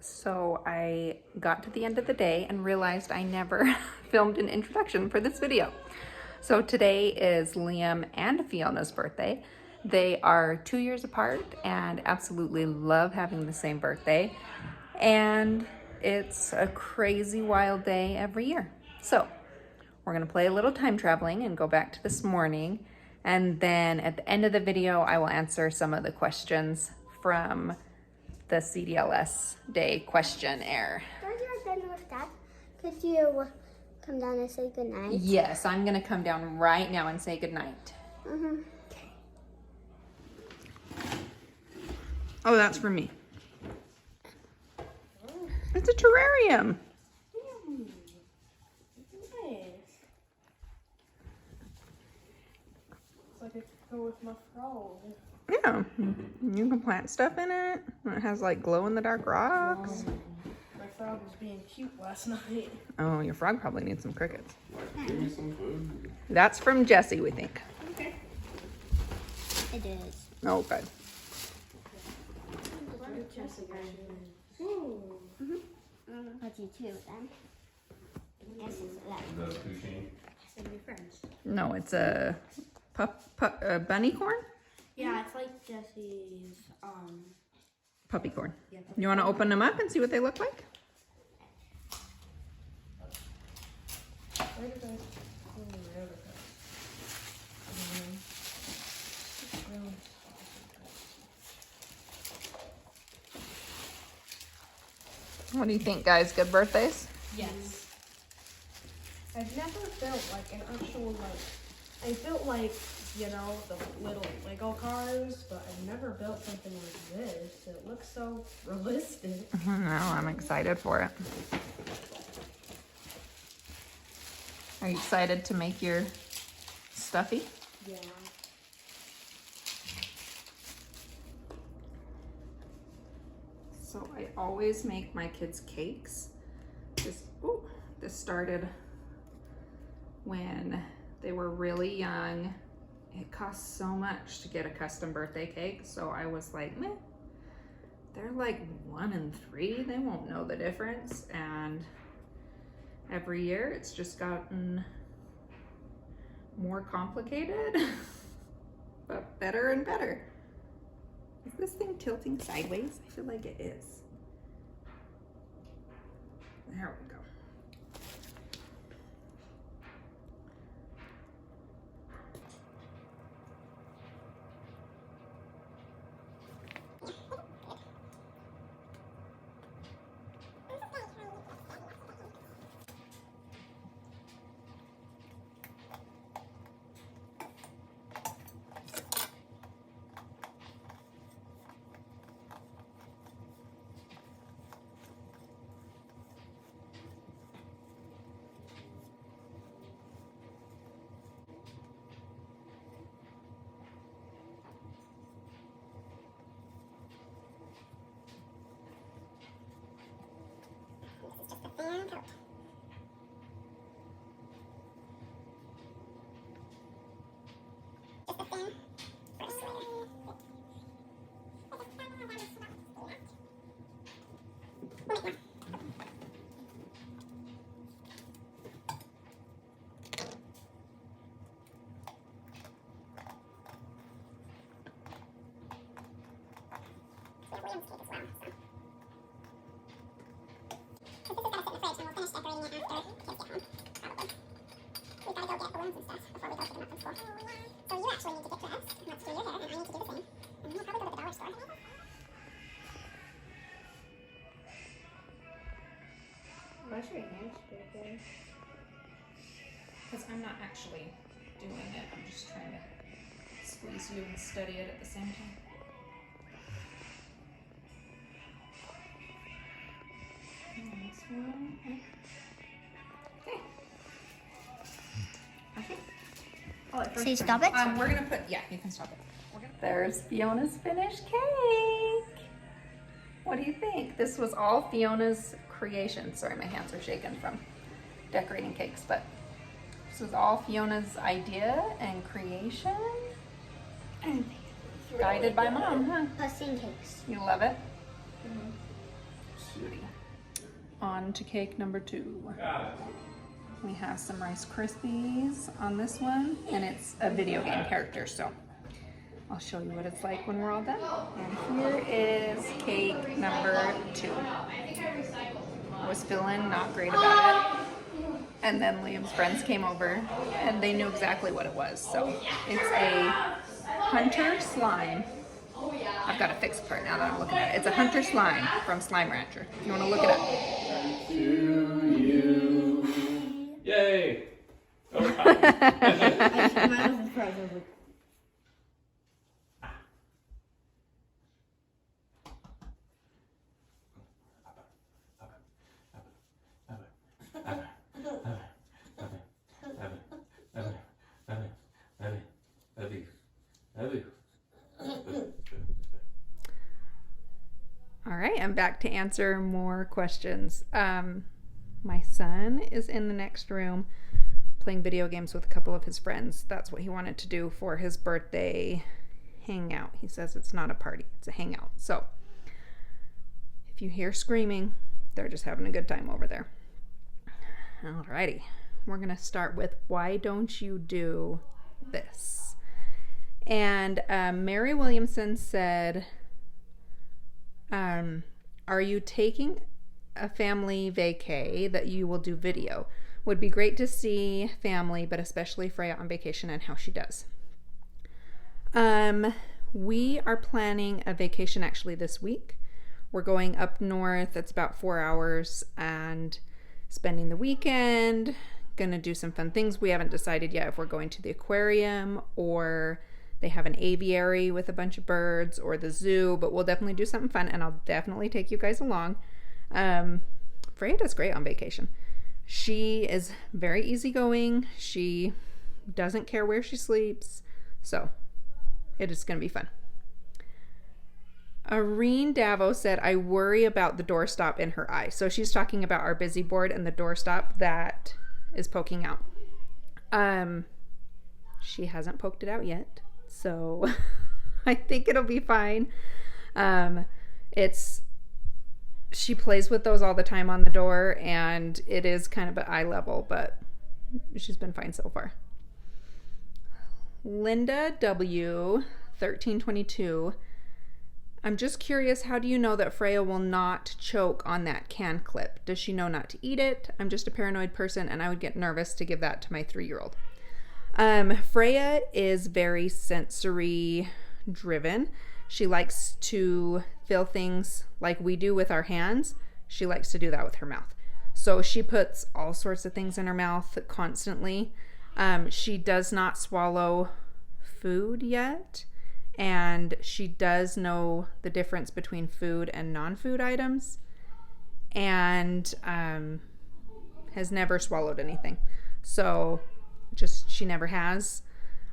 So I got to the end of the day and realized I never filmed an introduction for this video. So today is Liam and Fiona's birthday. They are 2 years apart and absolutely love having the same birthday. And it's a crazy wild day every year. So we're gonna play a little time traveling and go back to this morning. And then at the end of the video, I will answer some of the questions from the CDLS day questionnaire. When you're done with that, could you come down and say goodnight? Yes, I'm gonna come down right now and say goodnight. Mm-hmm. Okay. Oh, that's for me. It's a terrarium. Nice. It's like it could go with my frog. Yeah, you can plant stuff in it. It has like glow in the dark rocks. My frog was being cute last night. Oh, your frog probably needs some crickets. Give me some food. That's from Jesse, we think. Okay. It is. Oh, good. What's you two then? Yes, it's like The sushi. some new friends. No, it's a bunny corn? Yeah, it's like Jesse's, Puppy corn. yeah. You want to open them up and see what they look like? Where did I pull the other guy? What do you think, guys? Good birthdays? Yes. I've never built like an actual I built like, you know, the little Lego cars, but I've never built something like this. It looks so realistic. No, I'm excited for it. Are you excited to make your stuffy? Yeah. So I always make my kids cakes. This started when they were really young. It costs so much to get a custom birthday cake. So I was like, meh, they're like 1 and 3. They won't know the difference. And every year it's just gotten more complicated, but better and better. Is this thing tilting sideways? I feel like it is. There we go. Why's your hands bigger? Because I'm not actually doing it. I'm just trying to squeeze you and study it at the same time. And this one. Okay. Okay. So you stop it? We're gonna put, yeah, you can stop it. There's Fiona's finished cake. What do you think? This was all Fiona's creation. Sorry, my hands are shaking from decorating cakes, but this was all Fiona's idea and creation. Guided by Mom, huh? Pussy cakes. You love it? Mm-hmm. Cutie. on to cake number 2. We have some Rice Krispies on this one, and it's a video game character, so I'll show you what it's like when we're all done. And here is cake number 2. I was feeling not great about it, and then Liam's friends came over, and they knew exactly what it was. So it's a hunter slime. I've got a fixed part now that I'm looking at it. It's a hunter slime from Slime Rancher. If you want to look it up. To you. Yay! Oh, Mine was frozen. All right, I'm back to answer more questions. My son is in the next room playing video games with a couple of his friends. That's what he wanted to do for his birthday hangout. He says it's not a party, it's a hangout. So if you hear screaming, they're just having a good time over there. Alrighty, we're gonna start with why don't you do this? And Mary Williamson said, are you taking a family vacay that you will do video? Would be great to see family, but especially Freya on vacation and how she does. We are planning a vacation actually this week. We're going up north. It's about 4 hours and spending the weekend. Gonna do some fun things. We haven't decided yet if we're going to the aquarium or they have an aviary with a bunch of birds or the zoo, but we'll definitely do something fun and I'll definitely take you guys along. Freya does great on vacation. She is very easygoing. She doesn't care where she sleeps. So it is going to be fun. Irene Davo said, I worry about the doorstop in her eye. So she's talking about our busy board and the doorstop that is poking out. She hasn't poked it out yet. So I think it'll be fine. She plays with those all the time on the door, and it is kind of at eye level, but she's been fine so far. Linda W. 1322. I'm just curious, how do you know that Freya will not choke on that can clip? Does she know not to eat it? I'm just a paranoid person, and I would get nervous to give that to my 3-year-old. Freya is very sensory driven. She likes to feel things like we do with our hands. She likes to do that with her mouth. So she puts all sorts of things in her mouth constantly. She does not swallow food yet, and she does know the difference between food and non-food items, and has never swallowed anything. So she never has.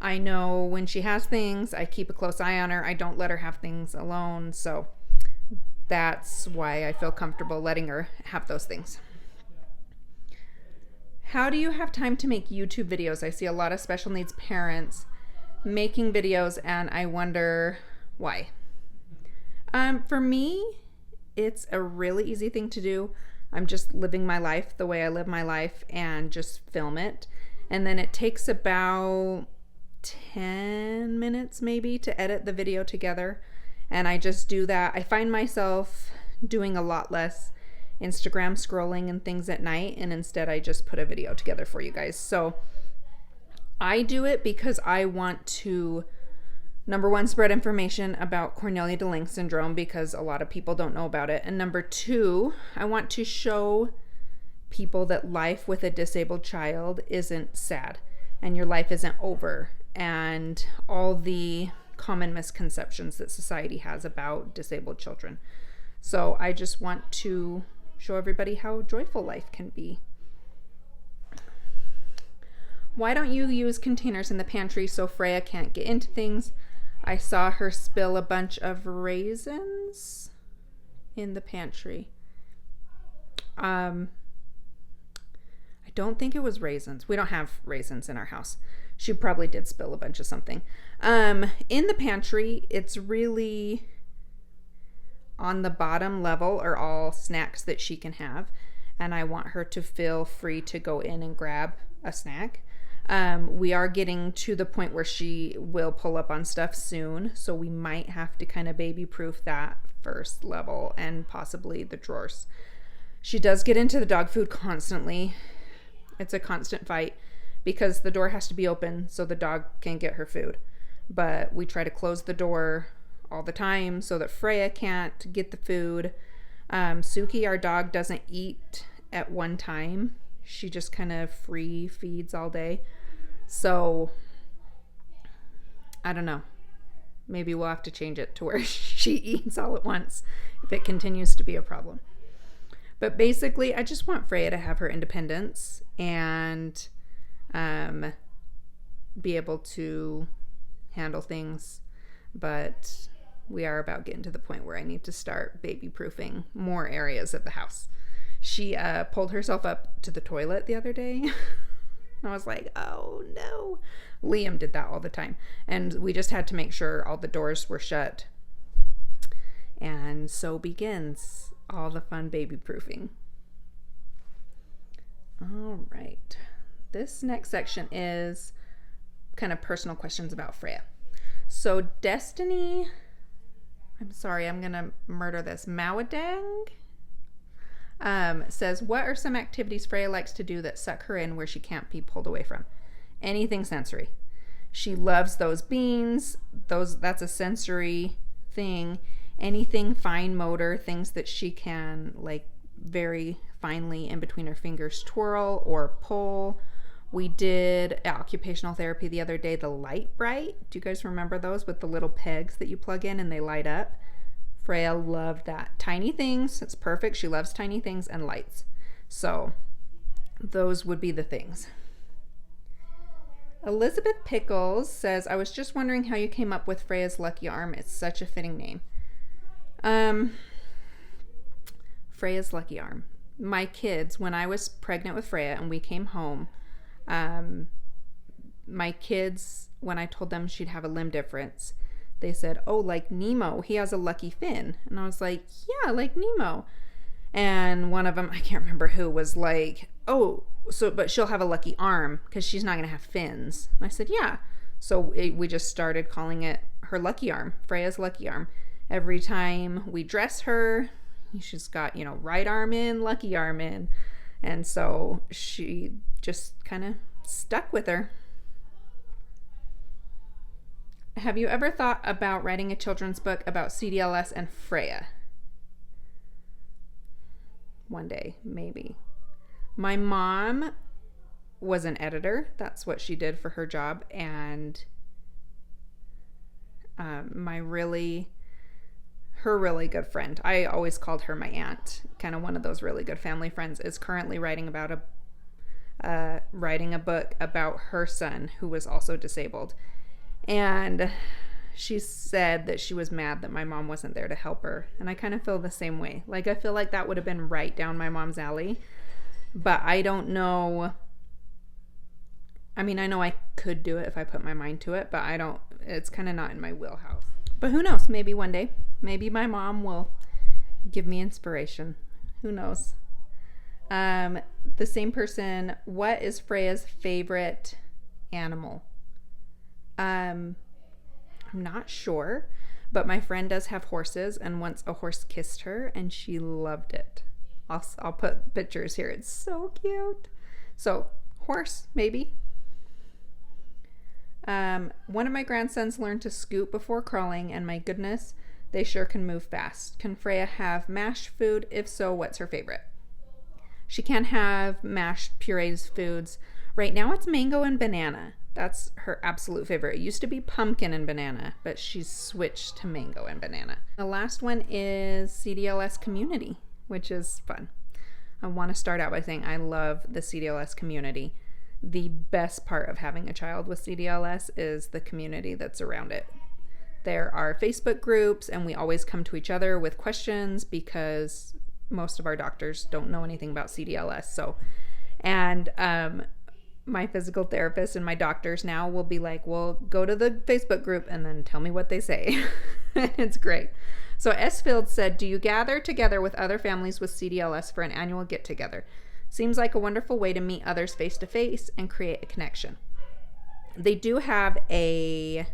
I know when she has things, I keep a close eye on her. I don't let her have things alone. So that's why I feel comfortable letting her have those things. How do you have time to make YouTube videos? I see a lot of special needs parents making videos and I wonder why. For me, it's a really easy thing to do. I'm just living my life the way I live my life and just film it. And then it takes about 10 minutes maybe to edit the video together, and I just do that. I find myself doing a lot less Instagram scrolling and things at night, and instead I just put a video together for you guys. So I do it because I want to, number one, spread information about Cornelia de Lange syndrome because a lot of people don't know about it, and number two, I want to show people that life with a disabled child isn't sad and your life isn't over, and all the common misconceptions that society has about disabled children. So I just want to show everybody how joyful life can be. Why don't you use containers in the pantry so Freya can't get into things? I saw her spill a bunch of raisins in the pantry. I don't think it was raisins. We don't have raisins in our house. She probably did spill a bunch of something. In the pantry, it's really on the bottom level are all snacks that she can have. and I want her to feel free to go in and grab a snack. We are getting to the point where she will pull up on stuff soon, so we might have to kind of baby proof that first level and possibly the drawers. She does get into the dog food constantly. It's a constant fight because the door has to be open so the dog can get her food. But we try to close the door all the time so that Freya can't get the food. Suki, our dog, doesn't eat at one time. She just kind of free feeds all day. So, I don't know. Maybe we'll have to change it to where she eats all at once if it continues to be a problem. But basically, I just want Freya to have her independence and be able to handle things. But we are about getting to the point where I need to start baby-proofing more areas of the house. She pulled herself up to the toilet the other day. I was like, oh no. Liam did that all the time. And we just had to make sure all the doors were shut. And so begins all the fun baby proofing. All right. This next section is kind of personal questions about Freya. So Destiny, I'm sorry, I'm going to murder this. Mawadang says, what are some activities Freya likes to do that suck her in where she can't be pulled away from? Anything sensory. She loves those beans. That's a sensory thing. Anything fine motor, things that she can like very finely in between her fingers twirl or pull. We did occupational therapy the other day, the Light Bright. Do you guys remember those with the little pegs that you plug in and they light up? Freya loved that. Tiny things, it's perfect. She loves tiny things and lights. So those would be the things. Elizabeth Pickles says, I was just wondering how you came up with Freya's Lucky Arm. It's such a fitting name. Freya's Lucky Arm. My kids, when I was pregnant with Freya and we came home, my kids, when I told them she'd have a limb difference, they said, oh, like Nemo, he has a lucky fin. And I was like, yeah, like Nemo. And one of them, I can't remember who, was like, oh, but she'll have a lucky arm because she's not going to have fins. And I said, yeah. So we just started calling it her lucky arm, Freya's lucky arm. Every time we dress her, she's got, right arm in, lucky arm in. And so she just kind of stuck with her. Have you ever thought about writing a children's book about CDLS and Freya? One day, maybe. My mom was an editor. That's what she did for her job. And her really good friend, I always called her my aunt, kind of one of those really good family friends, is currently writing a book about her son who was also disabled. And she said that she was mad that my mom wasn't there to help her. And I kind of feel the same way. Like, I feel like that would have been right down my mom's alley. But I don't know. I mean, I know I could do it if I put my mind to it, but it's kind of not in my wheelhouse. But who knows? Maybe one day. Maybe my mom will give me inspiration. Who knows? The same person, what is Freya's favorite animal? I'm not sure, but my friend does have horses, and once a horse kissed her and she loved it. I'll put pictures here. It's so cute. So horse, maybe. One of my grandsons learned to scoot before crawling, and my goodness, they sure can move fast. Can Freya have mashed food? If so, what's her favorite? She can have mashed purees foods. Right now it's mango and banana. That's her absolute favorite. It used to be pumpkin and banana, but she's switched to mango and banana. The last one is CDLS community, which is fun. I want to start out by saying I love the CDLS community. The best part of having a child with CDLS is the community that's around it. There are Facebook groups, and we always come to each other with questions because most of our doctors don't know anything about CDLS. My physical therapist and my doctors now will be like, well, go to the Facebook group and then tell me what they say. It's great. So Esfield said, do you gather together with other families with CDLS for an annual get-together? Seems like a wonderful way to meet others face-to-face and create a connection. They do have a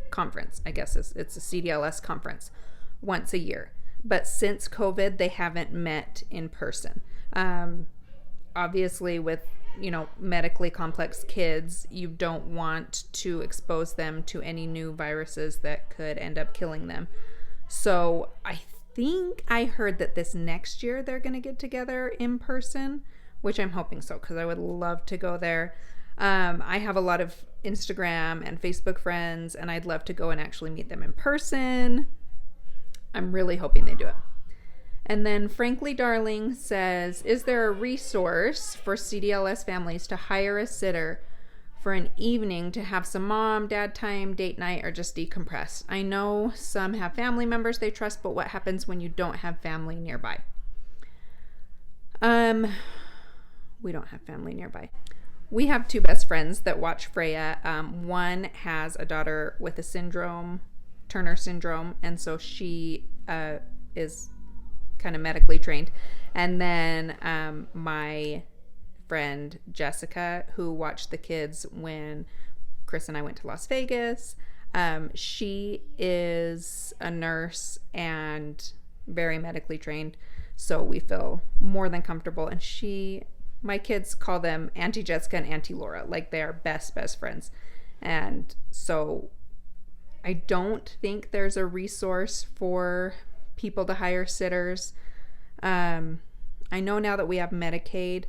conference. I guess it's a CDLS conference once a year. But since COVID, they haven't met in person. Obviously, with medically complex kids, you don't want to expose them to any new viruses that could end up killing them. So I think I heard that this next year they're going to get together in person, which I'm hoping so, because I would love to go there. I have a lot of Instagram and Facebook friends, and I'd love to go and actually meet them in person. I'm really hoping they do it. And then Frankly Darling says, is there a resource for CDLS families to hire a sitter for an evening to have some mom, dad time, date night, or just decompress? I know some have family members they trust, but what happens when you don't have family nearby? We don't have family nearby. We have two best friends that watch Freya. One has a daughter with a syndrome, Turner syndrome, and so she is kind of medically trained. And then my friend Jessica, who watched the kids when Chris and I went to Las Vegas, she is a nurse and very medically trained, so we feel more than comfortable. And my kids call them Auntie Jessica and Auntie Laura, like they are best friends. And so I don't think there's a resource for people to hire sitters. I know now that we have Medicaid,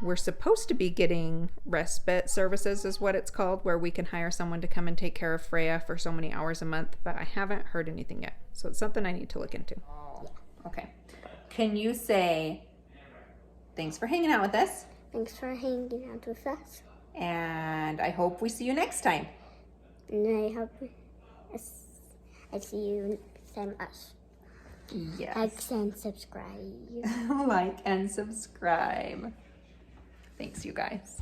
we're supposed to be getting respite services is what it's called, where we can hire someone to come and take care of Freya for so many hours a month, but I haven't heard anything yet. So it's something I need to look into. Okay. Can you say, thanks for hanging out with us, Thanks for hanging out with us. and I hope we see you next time. And I hope I see you same us. Yes. Like and subscribe. Like and subscribe. Thanks, you guys.